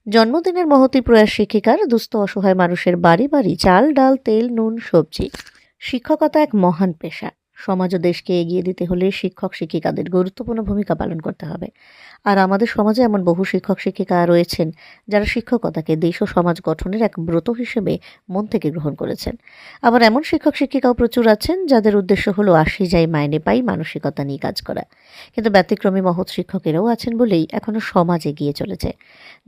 জন্মদিনের মহতী প্রয়াস শিক্ষিকার দুস্থ অসহায় মানুষের বাড়ি বাড়ি চাল ডাল তেল নুন সবজি। শিক্ষকতা এক মহান পেশা। সমাজ ও দেশকে এগিয়ে দিতে হলে শিক্ষক শিক্ষিকাদের গুরুত্বপূর্ণ ভূমিকা পালন করতে হবে। আর আমাদের সমাজে এমন বহু শিক্ষক শিক্ষিকা রয়েছেন যারা শিক্ষকতাকে দেশ ও সমাজ গঠনের এক ব্রত হিসেবে মন থেকে গ্রহণ করেছেন। আবার এমন শিক্ষক শিক্ষিকাও প্রচুর আছেন যাদের উদ্দেশ্য হলো আসি যাই মাইনে পাই মানসিকতা নিয়ে কাজ করা। কিন্তু ব্যতিক্রমী মহৎ শিক্ষকেরাও আছেন বলেই এখনো সমাজ এগিয়ে চলেছে।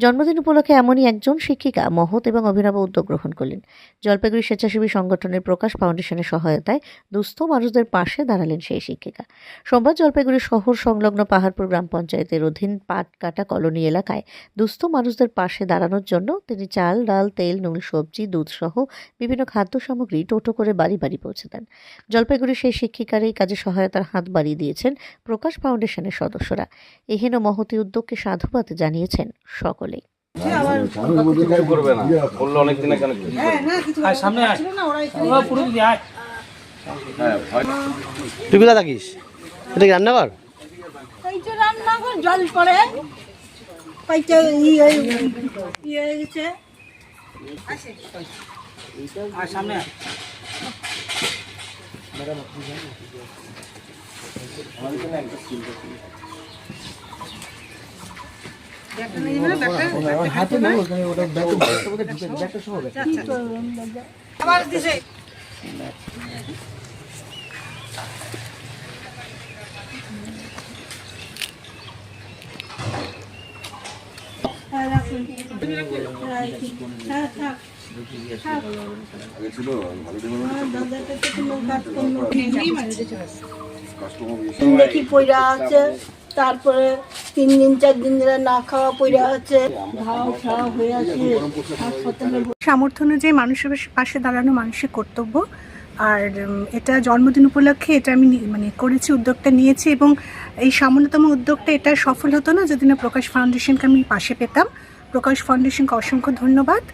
জন্মদিন উপলক্ষে এমনই একজন শিক্ষিকা মহৎ এবং অভিনব উদ্যোগ গ্রহণ করলেন। জলপাইগুড়ি স্বেচ্ছাসেবী সংগঠনের প্রকাশ ফাউন্ডেশনের সহায়তায় দুস্থ মানুষদের পাশে দাঁড়ালেন সেই শিক্ষিকা। সোমবার জলপাইগুড়ি শহর সংলগ্ন পাহাড়পুর গ্রাম পঞ্চায়েতের অধীন পাটকাটা কলোনি এলাকায় দুস্থ মানুষদের পাশে দাঁড়ানোর জন্য তিনি চাল ডাল তেল নুন সবজি দুধ সহ বিভিন্ন খাদ্য সামগ্রী টোটো করে বাড়ি বাড়ি পৌঁছে দেন। জলপাইগুড়ির সেই শিক্ষিকার এই কাজে সহায়তার হাত বাড়িয়ে দিয়েছেন প্রকাশ ফাউন্ডেশনের সদস্যরা। এহেন মহতী উদ্যোগকে সাধুবাদ জানিয়েছেন সকলেই। তুই কোথা থাকিস? এটা কি রান্নাঘর? জল পড়ে সামনে আবার দিছে দেখি পয়রা আছে, তারপরে 3 দিন 4 দিন ধরে না খাওয়া পয়রা আছে, ঘাও খাওয়া হয়ে আছে। সামর্থ্য অনুযায়ী মানুষের পাশে দাঁড়ানো মানুষের কর্তব্য। আর এটা জন্মদিন উপলক্ষে এটা আমি করেছি, উদ্যোগটা নিয়েছি এবং এই সামান্যতম উদ্যোগটা এটা সফল হতো না যদি না প্রকাশ ফাউন্ডেশনকে আমি পাশে পেতাম। প্রকাশ ফাউন্ডেশনকে অসংখ্য ধন্যবাদ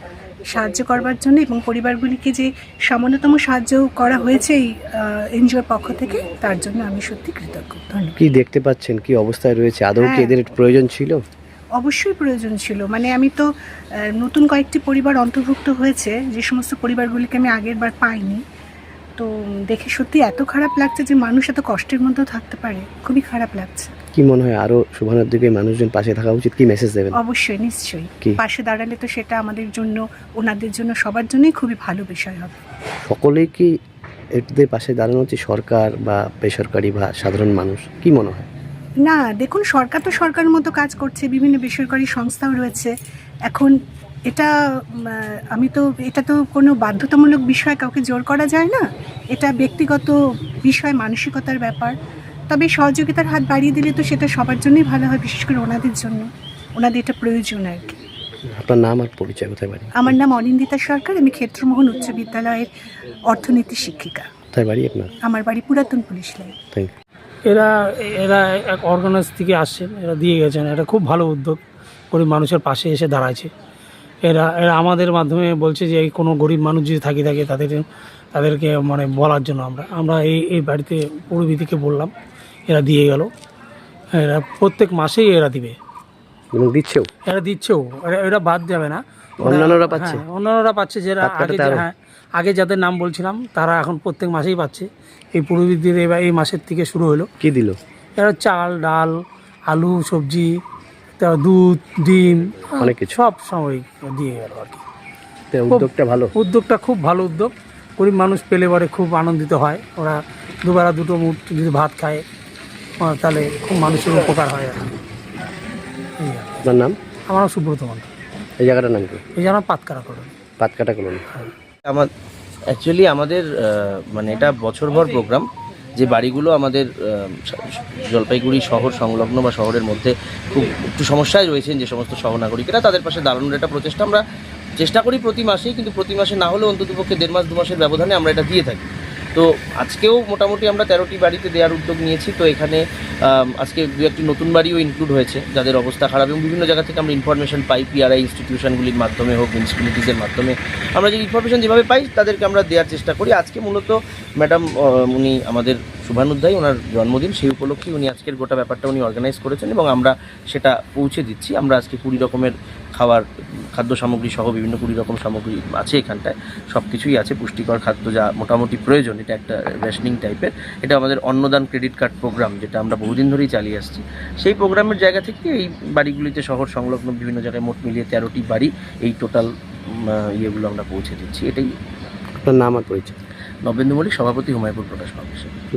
সাহায্য করবার জন্য এবং পরিবারগুলিকে যে সামান্যতম সাহায্য করা হয়েছে এই এনজিওর পক্ষ থেকে তার জন্য আমি সত্যি কৃতজ্ঞ। ধন্যবাদ। কি দেখতে পাচ্ছেন, কি অবস্থায় রয়েছে? আদৌ কি এদের প্রয়োজন ছিল? অবশ্যই প্রয়োজন ছিল। আমি তো নতুন কয়েকটি পরিবার অন্তর্ভুক্ত হয়েছে, যে সমস্ত পরিবারগুলিকে আমি আগের বার পাইনি। তো দেখে সত্যি এত খারাপ লাগছে যে মানুষ এত কষ্টের মধ্যেও থাকতে পারে, খুবই খারাপ লাগছে। কি মনে হয় আরো শুভানোর দিকে মানুষজন পাশে থাকা উচিত? কি মেসেজ দেবেন? অবশ্যই, নিশ্চয়ই পাশে দাঁড়ালে তো সেটা আমাদের জন্য, ওনাদের জন্য, সবার জন্যই খুবই ভালো বিষয় হবে। সকলেই কি এদের পাশে দাঁড়ানো উচিত, সরকার বা বেসরকারি বা সাধারণ মানুষ? কি মনে হয়? না, দেখুন, সরকার তো সরকারের মতো কাজ করছে, বিভিন্ন বেসরকারি সংস্থাও রয়েছে। এখন এটা তো কোনো বাধ্যতামূলক বিষয়, কাউকে জোর করা যায় না। এটা ব্যক্তিগত বিষয়, মানসিকতার ব্যাপার। তবে সহযোগিতার হাত বাড়িয়ে দিলে তো সেটা সবার জন্যই ভালো হয়, বিশেষ করে ওনাদের জন্য। ওনাদের এটা প্রয়োজন আর কি। আপনার নাম আর পরিচয় কোথায় বাড়ি? আমার নাম অনিন্দিতা সরকার, আমি ক্ষেত্রমোহন উচ্চ বিদ্যালয়ের অর্থনীতি শিক্ষিকা। কোথায় বাড়ি আপনার? আমার বাড়ি পুরাতন পুলিশ লাইন। Thank you. এরা এক অর্গানাইজ থেকে আসছেন, এরা দিয়ে গেছেন। এটা খুব ভালো উদ্যোগ, গরিব মানুষের পাশে এসে দাঁড়াচ্ছে। এরা আমাদের মাধ্যমে বলছে যে কোনো গরিব মানুষ যদি থাকে তাদেরকে বলার জন্য আমরা এই বাড়িতে পূর্বীদিকে বললাম, এরা দিয়ে গেল। এরা প্রত্যেক মাসেই এরা দিবে, দিচ্ছেও। এরা বাদ যাবে না, অন্যান্যরা পাচ্ছে। অন্যান্যরা পাচ্ছে, যারা আগে যাদের নাম বলছিলাম তারা এখন প্রত্যেক মাসেই পাচ্ছে। এই পূর্বীদের এবার এই মাসের থেকে শুরু হলো। কি দিল? এরা চাল ডাল আলু সবজি দুধ ডিম অনেক কিছু সব সাময়িক দিয়ে গেল আর কি। উদ্যোগটা ভালো, উদ্যোগটা খুব ভালো উদ্যোগ। গরিব মানুষ পেলে পরে খুব আনন্দিত হয়। ওরা দুবেলা দুটো মুঠ যদি ভাত খায় তাহলে খুব মানুষের উপকার হয় আর কি। আপনার নাম? আমার নাম সুব্রত মন্ডল। এই জায়গাটার নাম কি? এই জায়গা পাটকাটা কলোনি। অ্যাকচুয়ালি আমাদের এটা বছরভর প্রোগ্রাম। যে বাড়িগুলো আমাদের জলপাইগুড়ি শহর সংলগ্ন বা শহরের মধ্যে খুব একটু সমস্যায় রয়েছেন, যে সমস্ত সহনাগরিকেরা, তাদের পাশে দাঁড়ানোর একটা প্রচেষ্টা আমরা চেষ্টা করি প্রতি মাসেই, কিন্তু প্রতি মাসে না হলেও অন্ততপক্ষে 1.5 মাস 2 মাসের ব্যবধানে আমরা এটা দিয়ে থাকি। তো আজকেও মোটামুটি আমরা 13টি বাড়িতে দেওয়ার উদ্যোগ নিয়েছি। তো এখানে আজকে 2-1টি নতুন বাড়িও ইনক্লুড হয়েছে যাদের অবস্থা খারাপ, এবং বিভিন্ন জায়গা থেকে আমরা ইনফরমেশন পাই, পিআরআই ইনস্টিটিউশনগুলির মাধ্যমে হোক, মিউনিসিপ্যালিটিসের মাধ্যমে আমরা যে ইনফরমেশন যেভাবে পাই তাদেরকে আমরা দেওয়ার চেষ্টা করি। আজকে মূলত ম্যাডাম উনি আমাদের শুভানুধ্যায়ী, ওনার জন্মদিন, সেই উপলক্ষে উনি আজকের গোটা ব্যাপারটা উনি অর্গানাইজ করেছেন এবং আমরা সেটা পৌঁছে দিচ্ছি। আমরা আজকে 20 রকমের খাওয়ার খাদ্য সামগ্রী সহ বিভিন্ন 20 রকম সামগ্রী আছে এখানটায়, সব কিছুই আছে, পুষ্টিকর খাদ্য যা মোটামুটি প্রয়োজন, এটা একটা রেশনিং টাইপের। এটা আমাদের অন্নদান ক্রেডিট কার্ড প্রোগ্রাম, যেটা আমরা বহুদিন ধরেই চালিয়ে আসছি। সেই প্রোগ্রামের জায়গা থেকে এই বাড়িগুলিতে শহর সংলগ্ন বিভিন্ন জায়গায় মোট মিলিয়ে 13টি বাড়ি এই টোটাল ইয়েগুলো আমরা পৌঁছে দিচ্ছি। এটাই। আপনার নাম আর পরিচয়? নবেন্দু মল্লিক, সভাপতি, হুমায়ুপুর প্রকাশ ফাউন্ডেশন।